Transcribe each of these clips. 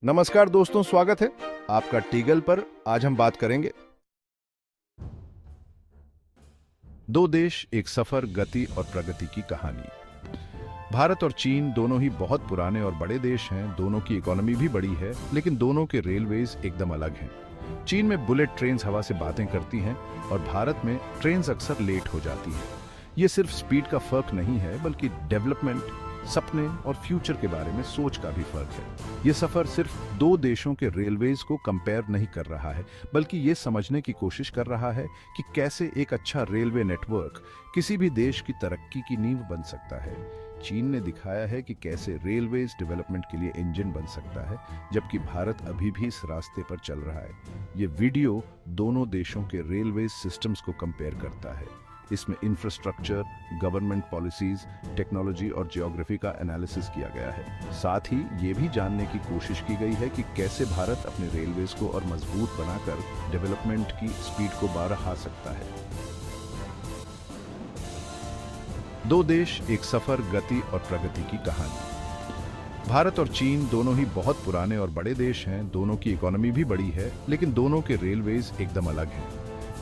नमस्कार दोस्तों, स्वागत है आपका टीगल पर। आज हम बात करेंगे दो देश, एक सफर, गति और प्रगति की कहानी। भारत और चीन दोनों ही बहुत पुराने और बड़े देश हैं। दोनों की इकोनॉमी भी बड़ी है, लेकिन दोनों के रेलवेज एकदम अलग हैं। चीन में बुलेट ट्रेन्स हवा से बातें करती हैं और भारत में ट्रेन्स अक्सर लेट हो जाती हैं। ये सिर्फ स्पीड का फर्क नहीं है, बल्कि डेवलपमेंट, सपने और फ्यूचर के बारे में सोच का भी फर्क है। ये सफर सिर्फ दो देशों के रेलवेज को कंपेयर नहीं कर रहा है, बल्कि ये समझने की कोशिश कर रहा है कि कैसे एक अच्छा रेलवे नेटवर्क किसी भी देश की तरक्की की नींव बन सकता है। चीन ने दिखाया है कि कैसे रेलवेज डेवलपमेंट के लिए इंजन बन सकता है, जबकि भारत अभी भी इस रास्ते पर चल रहा है। ये वीडियो दोनों देशों के रेलवेज सिस्टम्स को कंपेयर करता है। इसमें इंफ्रास्ट्रक्चर, गवर्नमेंट पॉलिसीज, टेक्नोलॉजी और ज्योग्राफी का एनालिसिस किया गया है। साथ ही ये भी जानने की कोशिश की गई है कि कैसे भारत अपने रेलवेज को और मजबूत बनाकर डेवलपमेंट की स्पीड को बढ़ा सकता है। दो देश, एक सफर, गति और प्रगति की कहानी। भारत और चीन दोनों ही बहुत पुराने और बड़े देश हैं। दोनों की इकोनॉमी भी बड़ी है, लेकिन दोनों के रेलवेज एकदम अलग हैं।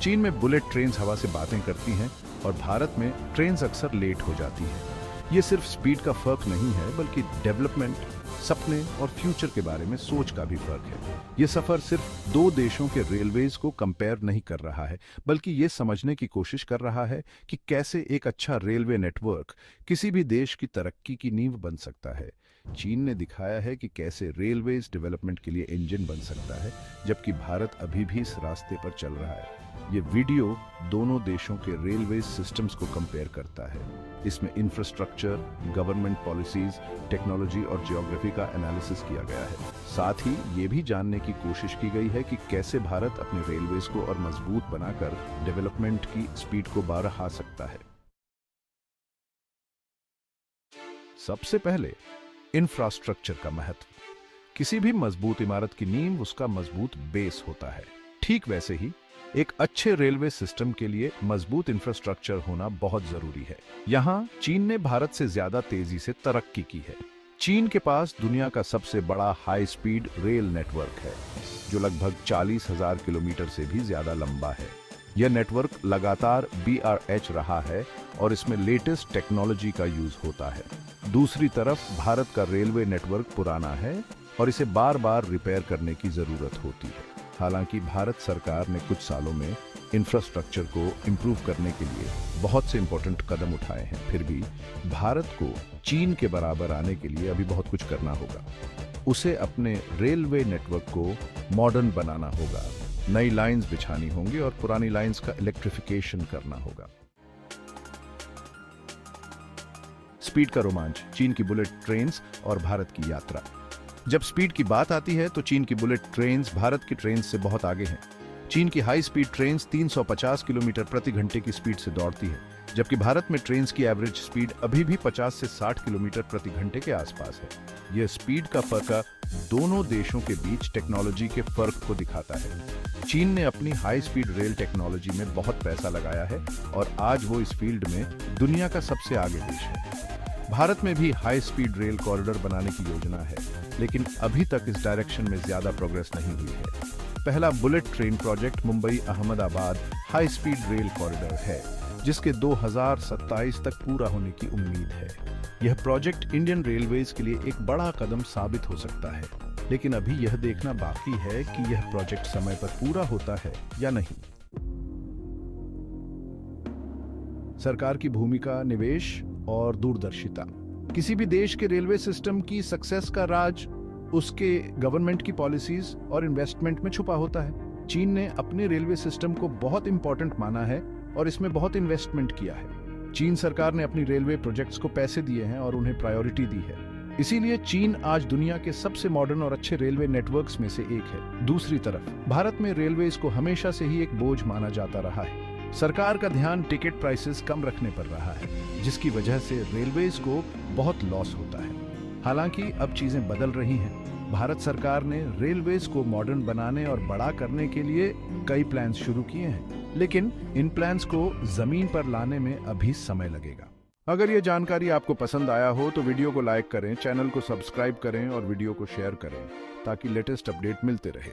चीन में बुलेट ट्रेन्स हवा से बातें करती हैं और भारत में ट्रेन्स अक्सर लेट हो जाती हैं। ये सिर्फ स्पीड का फर्क नहीं है, बल्कि डेवलपमेंट, सपने और फ्यूचर के बारे में सोच का भी फर्क है। ये सफर सिर्फ दो देशों के रेलवेज को कंपेयर नहीं कर रहा है, बल्कि ये समझने की कोशिश कर रहा है कि कैसे एक अच्छा रेलवे नेटवर्क किसी भी देश की तरक्की की नींव बन सकता है। चीन ने दिखाया है कि कैसे रेलवेज डेवलपमेंट के लिए इंजन बन सकता है, जबकि भारत अभी भी इस रास्ते पर चल रहा है। ये वीडियो दोनों देशों के रेलवे सिस्टम्स को कंपेयर करता है। इसमें इंफ्रास्ट्रक्चर, गवर्नमेंट पॉलिसीज, टेक्नोलॉजी और ज्योग्राफी का एनालिसिस किया गया है। साथ ही ये भी जानने की कोशिश की गई है कि कैसे भारत अपने रेलवेज को और मजबूत बनाकर डेवलपमेंट की स्पीड को बढ़ा सकता है। सबसे पहले इंफ्रास्ट्रक्चर का महत्व। किसी भी मजबूत इमारत की नींव उसका मजबूत बेस होता है। ठीक वैसे ही एक अच्छे रेलवे सिस्टम के लिए मजबूत इंफ्रास्ट्रक्चर होना बहुत जरूरी है। यहाँ चीन ने भारत से ज्यादा तेजी से तरक्की की है। चीन के पास दुनिया का सबसे बड़ा हाई स्पीड रेल नेटवर्क है, जो लगभग 40,000 किलोमीटर से भी ज्यादा लंबा है। यह नेटवर्क लगातार BRH रहा है और इसमें लेटेस्ट टेक्नोलॉजी का यूज होता है। दूसरी तरफ भारत का रेलवे नेटवर्क पुराना है और इसे बार बार रिपेयर करने की जरूरत होती है। हालांकि भारत सरकार ने कुछ सालों में इंफ्रास्ट्रक्चर को इम्प्रूव करने के लिए बहुत से इंपॉर्टेंट कदम उठाए हैं, फिर भी भारत को चीन के बराबर आने के लिए अभी बहुत कुछ करना होगा। उसे अपने रेलवे नेटवर्क को मॉडर्न बनाना होगा, नई लाइंस बिछानी होंगी और पुरानी लाइंस का इलेक्ट्रिफिकेशन करना होगा। स्पीड का रोमांच, चीन की बुलेट ट्रेन्स और भारत की यात्रा। जब स्पीड की बात आती है तो चीन की बुलेट ट्रेन्स भारत की ट्रेन से बहुत आगे हैं। चीन की हाई स्पीड ट्रेन्स 350 किलोमीटर प्रति घंटे की स्पीड से दौड़ती है, जबकि भारत में ट्रेन्स की एवरेज स्पीड अभी भी 50 से 60 किलोमीटर प्रति घंटे के आसपास है। यह स्पीड का फर्क दोनों देशों के बीच टेक्नोलॉजी के फर्क को दिखाता है। चीन ने अपनी हाई स्पीड रेल टेक्नोलॉजी में बहुत पैसा लगाया है और आज वो इस फील्ड में दुनिया का सबसे आगे देश है। भारत में भी हाई स्पीड रेल कॉरिडोर बनाने की योजना है, लेकिन अभी तक इस डायरेक्शन में ज्यादा प्रोग्रेस नहीं हुई है। पहला bullet train project Mumbai Ahmedabad high speed rail corridor है, जिसके 2027 तक पूरा होने की उम्मीद है। यह प्रोजेक्ट इंडियन रेलवेज के लिए एक बड़ा कदम साबित हो सकता है, लेकिन अभी यह देखना बाकी है कि यह प्रोजेक्ट समय पर पूरा होता है या नहीं। सरकार की भूमिका, निवेश और दूरदर्शिता। किसी भी देश के रेलवे सिस्टम की सक्सेस का राज उसके गवर्नमेंट की पॉलिसीज और इन्वेस्टमेंट में छुपा होता है। चीन ने अपने रेलवे सिस्टम को बहुत इंपॉर्टेंट माना है और इसमें बहुत इन्वेस्टमेंट किया है। चीन सरकार ने अपनी रेलवे प्रोजेक्ट्स को पैसे दिए हैं और उन्हें प्रायोरिटी दी है। इसीलिए चीन आज दुनिया के सबसे मॉडर्न और अच्छे रेलवे नेटवर्क्स में से एक है। दूसरी तरफ भारत में रेलवेज को हमेशा से ही एक बोझ माना जाता रहा है। सरकार का ध्यान टिकट प्राइसेस कम रखने पर रहा है, जिसकी वजह से रेलवेज को बहुत लॉस होता है। हालांकि अब चीजें बदल रही हैं। भारत सरकार ने रेलवेज को मॉडर्न बनाने और बड़ा करने के लिए कई प्लान्स शुरू किए हैं, लेकिन इन प्लान्स को जमीन पर लाने में अभी समय लगेगा। अगर ये जानकारी आपको पसंद आया हो तो वीडियो को लाइक करें, चैनल को सब्सक्राइब करें और वीडियो को शेयर करें ताकि लेटेस्ट अपडेट मिलते रहे।